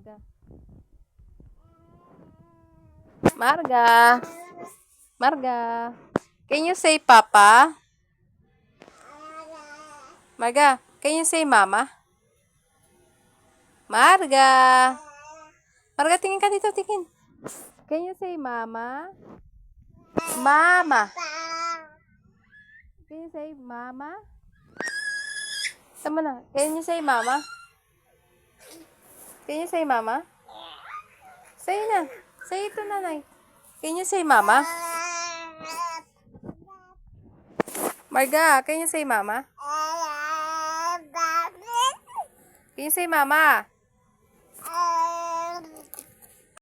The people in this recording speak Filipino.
Marga. Marga. Marga. Can you say Papa? Marga, can you say Mama? Marga. Marga, tingin ka dito, tingin. Can you say Mama? Mama. Can you say Mama? Tama na. Can you say Mama? Can you say Mama? Say na. Say ito, nanay. Can you say Mama? Marga, can you say Mama? Can you say Mama?